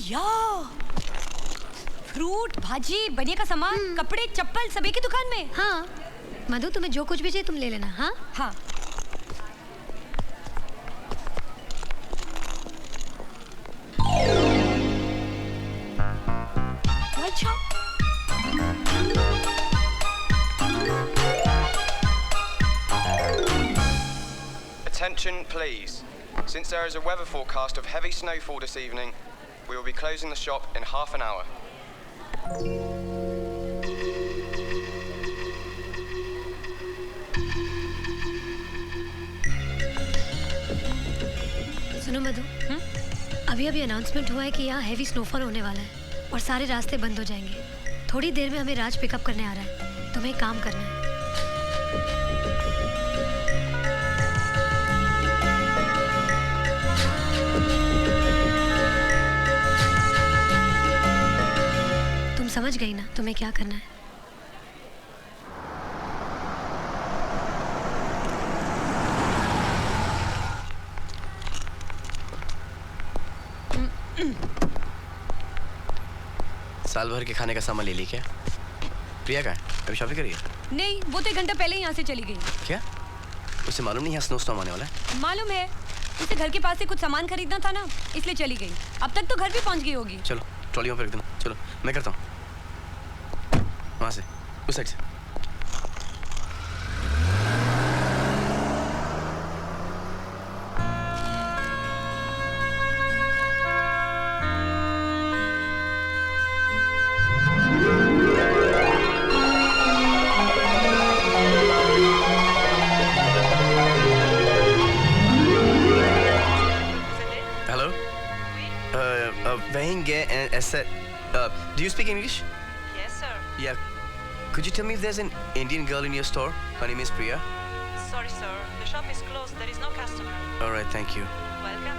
यार, फ्रूट, भाजी, बनिए का सामान, कपड़े, चप्पल सब एक ही दुकान में। हाँ मधु, तुम्हें जो कुछ भी चाहिए तुम ले लेना। हाँ हाँ। अच्छा। Attention please. Since there is a weather forecast of heavy snowfall this evening, we will be closing the shop in half an hour. सुनो मधु, अभी अभी अनाउंसमेंट हुआ है कि यहाँ हैवी स्नोफॉल होने वाला है और सारे रास्ते बंद हो जाएंगे। थोड़ी देर में हमें राज पिकअप करने आ रहा है। तुम्हें काम करना है। तुम समझ गई ना तुम्हें क्या करना है? साल भर के खाने का सामान ले ली क्या? प्रिया का है? अभी शॉपिंग करी है? नहीं, वो तो 1 घंटा पहले ही यहाँ से चली गई। क्या? उसे मालूम नहीं यहाँ स्नो स्टॉर्म आने वाला है? मालूम है, उसे घर के पास से कुछ सामान खरीदना था ना, इसलिए चली गई। अब तक तो घर भी पहुँच गई होगी। चलो ट्रॉली में फेंक देना। चलो मैं करता हूँ, वहाँ से, उस साइड से। Do you speak English? Yes, sir. Yeah. Could you tell me if there's an Indian girl in your store? Her name is Priya. Sorry, sir. The shop is closed. There is no customer. All right, thank you. Welcome.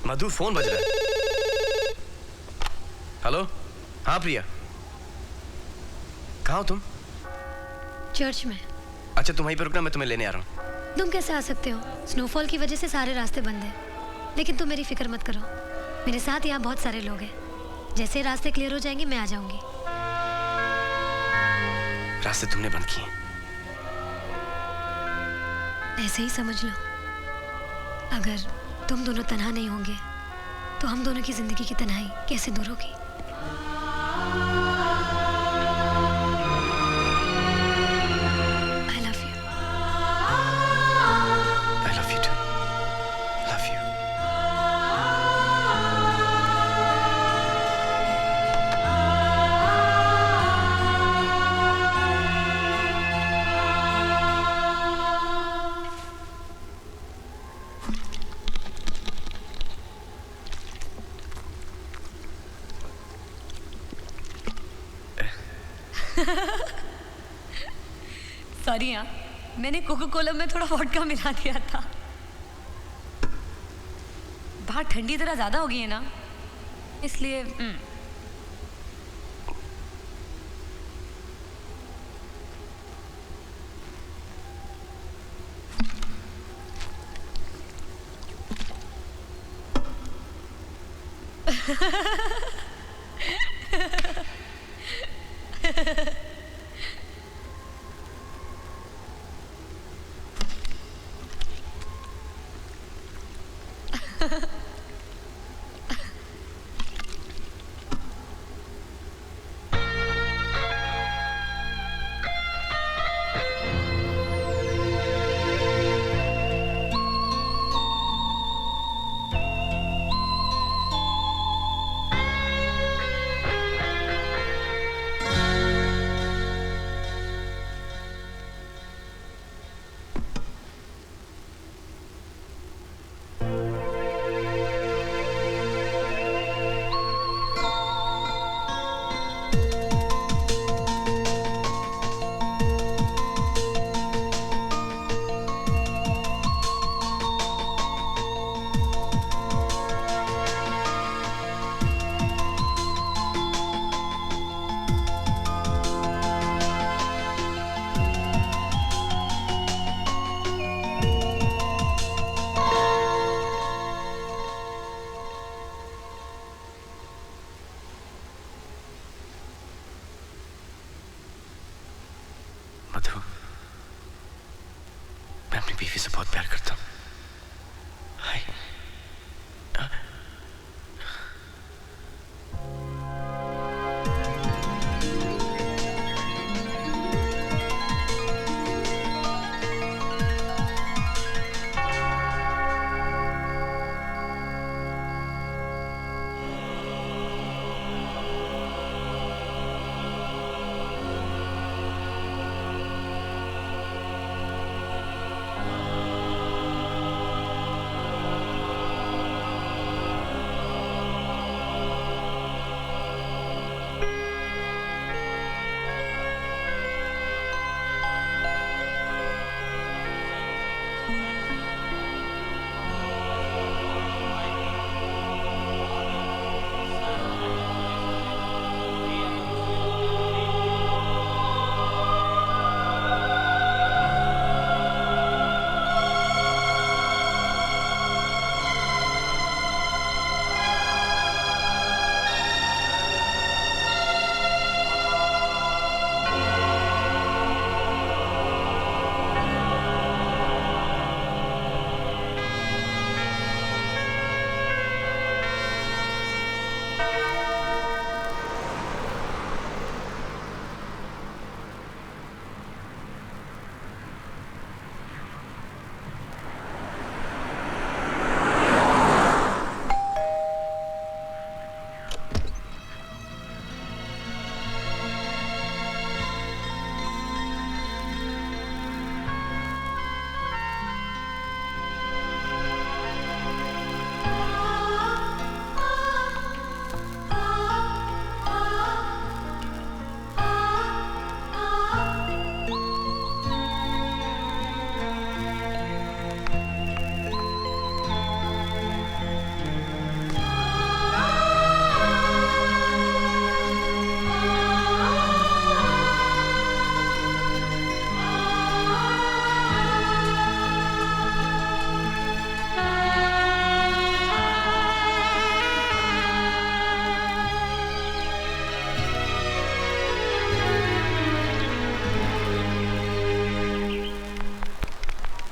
Madhu, phone बज रहा है। Hello? हाँ प्रिया। कहाँ हो तुम? Church में। अच्छा तुम वहीं पर रुकना, मैं तुम्हें लेने आ रहा हूँ। तुम कैसे आ सकते हो? स्नोफॉल की वजह से सारे रास्ते बंद हैं। लेकिन तुम मेरी फिक्र मत करो, मेरे साथ यहाँ बहुत सारे लोग हैं। जैसे रास्ते क्लियर हो जाएंगे मैं आ जाऊंगी। रास्ते तुमने बंद किए? ऐसे ही समझ लो। अगर तुम दोनों तन्हा नहीं होंगे तो हम दोनों की जिंदगी की तन्हाई कैसे दूर होगी? सॉरी यार, मैंने कोको कोला में थोड़ा वोडका मिला दिया था। बाहर ठंडी जरा ज्यादा हो गई है ना, इसलिए मधु, मैं अपनी बीवी से बहुत प्यार करता हूँ।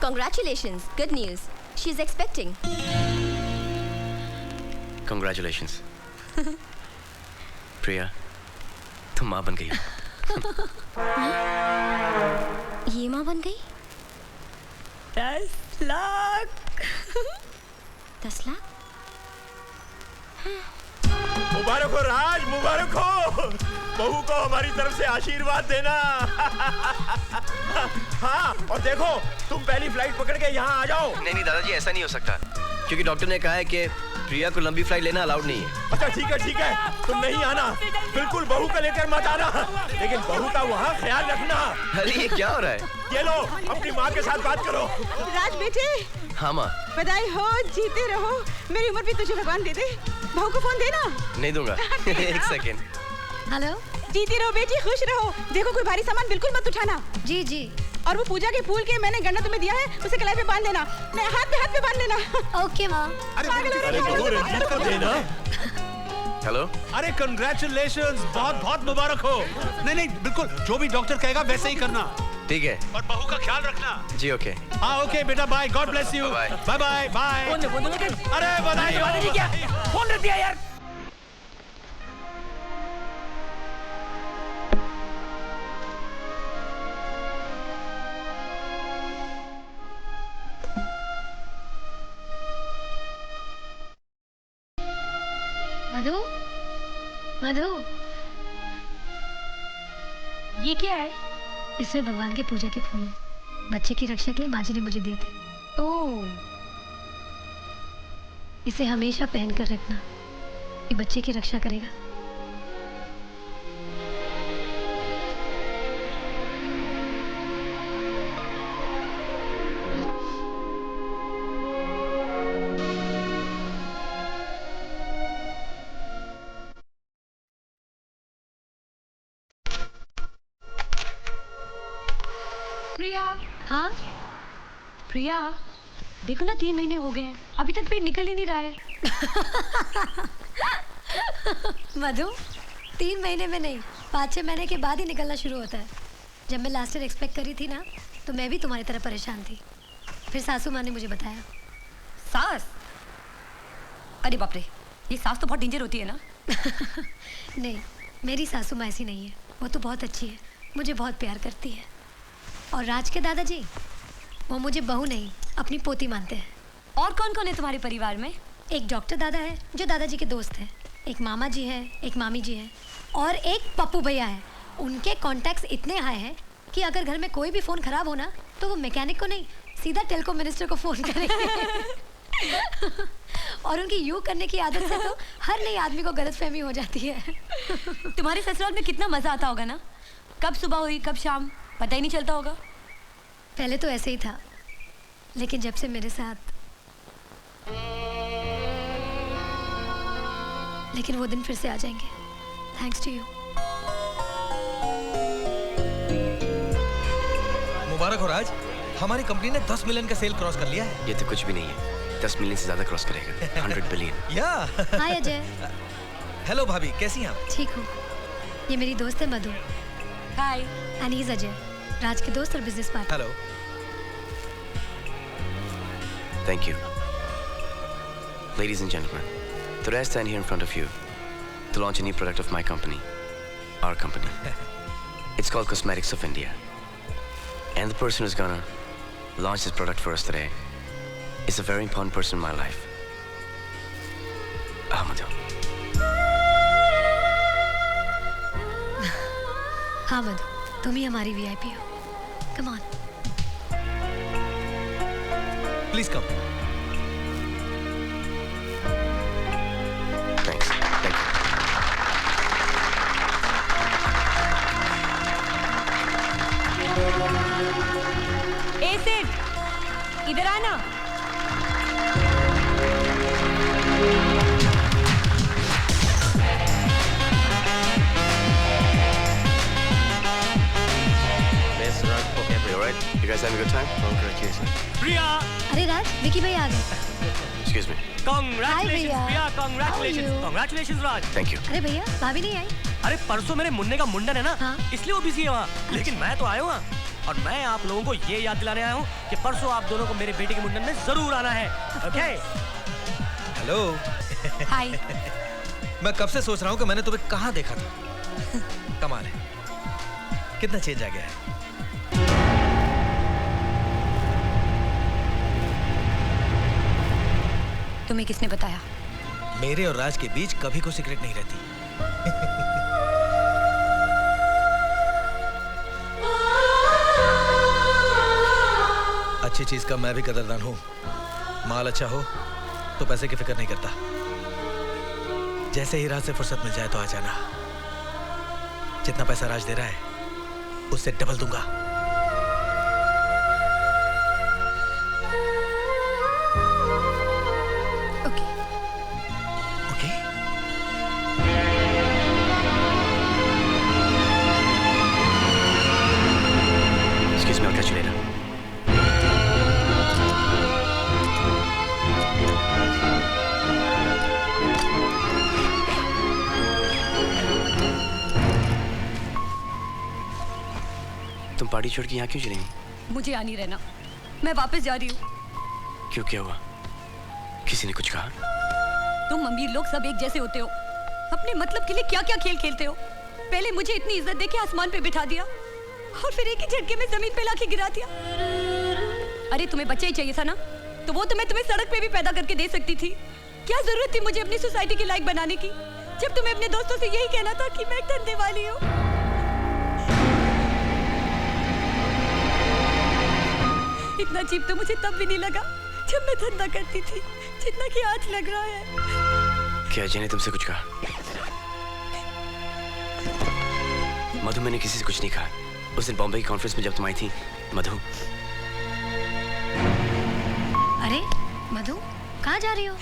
Congratulations, good news. She's expecting. Congratulations. प्रिया, तुम माँ बन गई हो। ये माँ बन गई? 10 लाख। 10 लाख? मुबारक हो राज, मुबारक हो। बहू को हमारी तरफ से आशीर्वाद देना। हाँ, और देखो तुम पहली फ्लाइट पकड़ के यहाँ आ जाओ। नहीं दादाजी, ऐसा नहीं हो सकता, क्योंकि डॉक्टर ने कहा है कि प्रिया को लंबी फ्लाइट लेना अलाउड नहीं है। अच्छा ठीक है, तुम नहीं आना, बिल्कुल बहू को लेकर मत आना, लेकिन बहू का वहाँ ख्याल रखना। अरे ये क्या हो रहा है? ये लो, अपनी माँ के साथ बात करो। राज बेटे, हाँ माँ। बधाई हो, जीते रहो। मेरी उम्र भी तुझे भगवान दे दे। बहू को फोन देना। नहीं दूंगा। एक सेकेंड। हेलो। जीती रहो बेटी, खुश रहो। देखो कोई भारी सामान बिल्कुल मत उठाना। जी जी। और वो पूजा के फूल के मैंने गन्ना तुम्हें दिया है, उसे कलाई पे बांध देना। नहीं, हाथ पे बांध देना। ओके माँ। अरे बहू रंजीत को देना। हेलो। अरे कंग्रेचुलेशंस, बहुत बहुत मुबारक हो। नहीं बिल्कुल, जो भी डॉक्टर कहेगा वैसे ही करना। ठीक है। और बहू का ख्याल रखना। जी ओके। हाँ ओके बेटा, bye, God bless you. Bye bye bye. अरे बधाई हो। क्या फोन रख दिया यार। मधु, मधु, ये क्या है? इसमें भगवान के पूजा के फूल, बच्चे की रक्षा के लिए माँ जी ने मुझे दिए थे। ओह, इसे हमेशा पहन कर रखना, ये बच्चे की रक्षा करेगा। प्रिया। हाँ प्रिया, देखो ना 3 महीने हो गए हैं, अभी तक पेट निकल ही नहीं रहा है। मधु, 3 महीने में नहीं, 5-6 महीने के बाद ही निकलना शुरू होता है। जब मैं लास्ट ईयर एक्सपेक्ट करी थी ना, तो मैं भी तुम्हारी तरह परेशान थी। फिर सासू माँ ने मुझे बताया। सास? अरे बाप रे, ये सास तो बहुत डेंजर होती है ना। नहीं, मेरी सासू माँ ऐसी नहीं है, वो तो बहुत अच्छी है, मुझे बहुत प्यार करती है। और राज के दादाजी, वो मुझे बहू नहीं अपनी पोती मानते हैं। और कौन कौन है तुम्हारे परिवार में? एक डॉक्टर दादा है जो दादाजी के दोस्त हैं, एक मामा जी है, एक मामी जी है, और एक पप्पू भैया है। उनके कॉन्टैक्ट्स इतने हाई हैं कि अगर घर में कोई भी फ़ोन ख़राब हो ना, तो वो मैकेनिक को नहीं, सीधा टेलीकॉम मिनिस्टर को फ़ोन करेंगे। और उनकी यूँ करने की आदत से तो हर नई आदमी को गलतफहमी हो जाती है। तुम्हारे ससुराल में कितना मज़ा आता होगा ना, कब सुबह हुई कब शाम पता ही नहीं चलता होगा। पहले तो ऐसे ही था, लेकिन जब से मेरे साथ, लेकिन वो दिन फिर से आ जाएंगे, थैंक्स टू यू। मुबारक हो राज, हमारी कंपनी ने 10 मिलियन का सेल क्रॉस कर लिया है। ये तो कुछ भी नहीं है, 10 मिलियन से ज्यादा क्रॉस करेगा। 100 बिलियन। या हाय अजय। हेलो भाभी, कैसी हैं आप? ठीक हूँ। ये मेरी दोस्त है मधु। हाय। एंड ही इज अजय, राज के दोस्त और business partner. Hello. Thank you. Ladies and gentlemen, today I stand here in front of you to launch a new product of my company, our company. It's called Cosmetics of India. And the person who's gonna launch this product for us today is a very important person in my life. Madhu. हाँ मधु, तुम ही हमारी VIP हो। Come on. Please come. Thanks. Thank you. ए सेठ, इधर आना। You all right? You guys having a good time? Congratulations. प्रिया! अरे राज, विकी भाई आ गए। Excuse me. Congratulations भैया। प्रिया, How are congratulations, you? congratulations Raj. Thank you. अरे भैया, भाभी नहीं आई? अरे परसों मेरे मुन्ने का मुंडन है ना, हाँ। इसलिए वो बिजी है वहाँ। लेकिन मैं तो आया हूँ वहाँ। और मैं आप लोगों को ये याद दिलाने आया हूँ कि परसों आप दोनों को मेरे बेटे के मुंडन में जरूर आना है। ओके? हेलो। हाय। मैं कब से सोच रहा हूँ कि मैंने तुम्हें कहाँ देखा था। कमाल है, कितना चेंज आ गया है। तुम्हें किसने बताया? मेरे और राज के बीच कभी कोई सीक्रेट नहीं रहती। अच्छी चीज का मैं भी कदरदान हूँ। माल अच्छा हो तो पैसे की फिक्र नहीं करता। जैसे ही राज से फुर्सत मिल जाए तो आ जाना। जितना पैसा राज दे रहा है उससे डबल दूंगा। Excuse me, I'll catch you later. तुम पार्टी छोड़ के यहाँ क्यों चलेंगी? मुझे यहाँ नहीं रहना, मैं वापस जा रही हूँ। क्यों, क्या हुआ? किसी ने कुछ कहा? तुम अमीर लोग सब एक जैसे होते हो, अपने मतलब के लिए क्या क्या खेल खेलते हो। पहले मुझे इतनी इज्जत देके आसमान पे बिठा दिया और फिर एक ही झटके में जमीन पे लाके गिरा दिया। अरे तुम्हें बच्चा ही चाहिए था ना, तो वो तो मैं तुम्हें सड़क पे भी पैदा करके दे सकती थी। क्या जरूरत थी मुझे अपनी सोसाइटी के लायक बनाने की, जब तुम्हें अपने दोस्तों से यही कहना था कि मैं एक धंधे वाली हूँ। इतना चीप तो मुझे तब भी नहीं लगा जब मैं धंधा करती थी, जितना कि आज लग रहा है। क्या अजय ने तुमसे कुछ कहा? मधु, मैंने किसी से कुछ नहीं कहा। उस दिन बॉम्बे की कॉन्फ्रेंस में जब तुम आई थी, मधु। अरे मधु, कहाँ जा रही हो?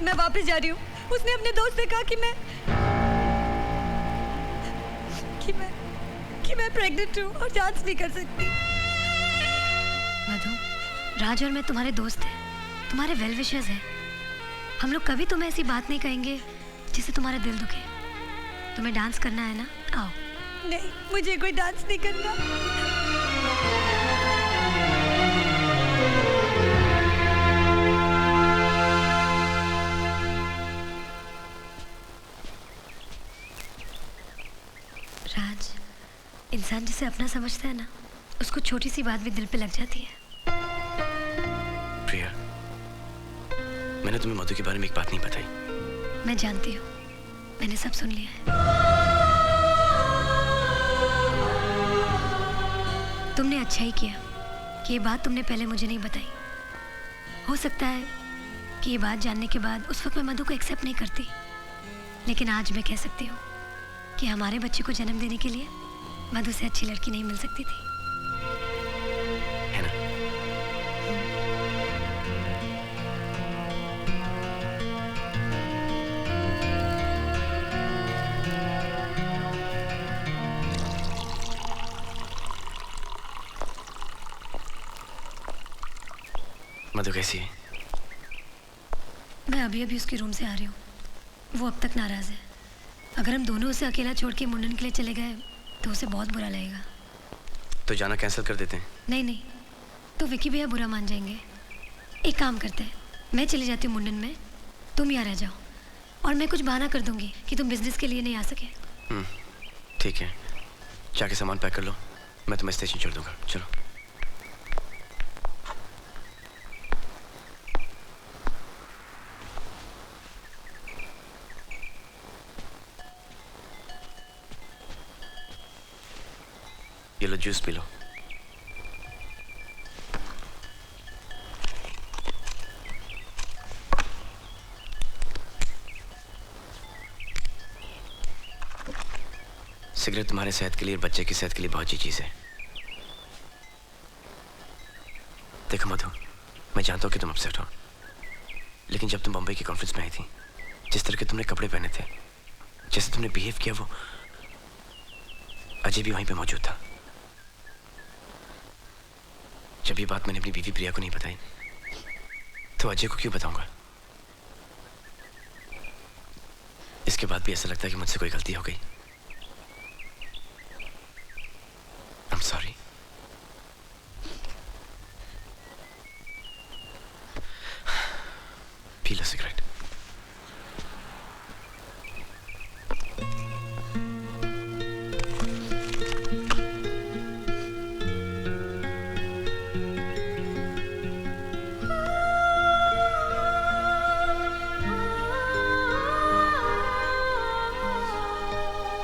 मैं वापस जा रही हूँ। उसने अपने दोस्त से कहा कि मैं प्रेग्नेंट हूँ और जांच नहीं कर सकती। मधु, राज और मैं तुम्हारे दोस्त हैं, तुम्हारे वेल विशर्स हैं। हम लोग कभी तुम्हें ऐसी बात नहीं कहेंगे जिससे तुम्हारा दिल दुखे। तुम्हें डांस करना है ना? आओ। नहीं, मुझे कोई डांस नहीं करना। राज, इंसान जिसे अपना समझता है ना, उसको छोटी सी बात भी दिल पे लग जाती है। प्रिया, मैंने तुम्हें मधु के बारे में एक बात नहीं बताई। मैं जानती हूँ, मैंने सब सुन लिया है। तुमने अच्छा ही किया कि ये बात तुमने पहले मुझे नहीं बताई। हो सकता है कि ये बात जानने के बाद उस वक्त मैं मधु को एक्सेप्ट नहीं करती, लेकिन आज मैं कह सकती हूँ कि हमारे बच्चे को जन्म देने के लिए मधु से अच्छी लड़की नहीं मिल सकती थी, है ना? मधु कैसी है? मैं अभी अभी उसके रूम से आ रही हूँ। वो अब तक नाराज है। अगर हम दोनों उसे अकेला छोड़ के मुंडन के लिए चले गए तो उसे बहुत बुरा लगेगा। तो जाना कैंसिल कर देते हैं? नहीं नहीं, तो विकी भैया बुरा मान जाएंगे। एक काम करते हैं, मैं चली जाती हूँ मुंडन में, तुम यहाँ रह जाओ और मैं कुछ बहाना कर दूंगी कि तुम बिजनेस के लिए नहीं आ सके। ठीक है, जाके सामान पैक कर लो, मैं तुम्हें स्टेशन छोड़ दूंगा। चलो। ये लो, जूस पी लो। सिगरेट तुम्हारे सेहत के लिए और बच्चे की सेहत के लिए बहुत अच्छी चीज है। देखो मधु, मैं जानता हूँ कि तुम अपसेट हो, लेकिन जब तुम बम्बई की कॉन्फ्रेंस में आई थी, जिस तरह के तुमने कपड़े पहने थे, जैसे तुमने बिहेव किया, वो अजय भी वहीं पे मौजूद था। जब ये बात मैंने अपनी बीवी प्रिया को नहीं बताई, तो अजय को क्यों बताऊंगा? इसके बाद भी ऐसा लगता है कि मुझसे कोई गलती हो गई।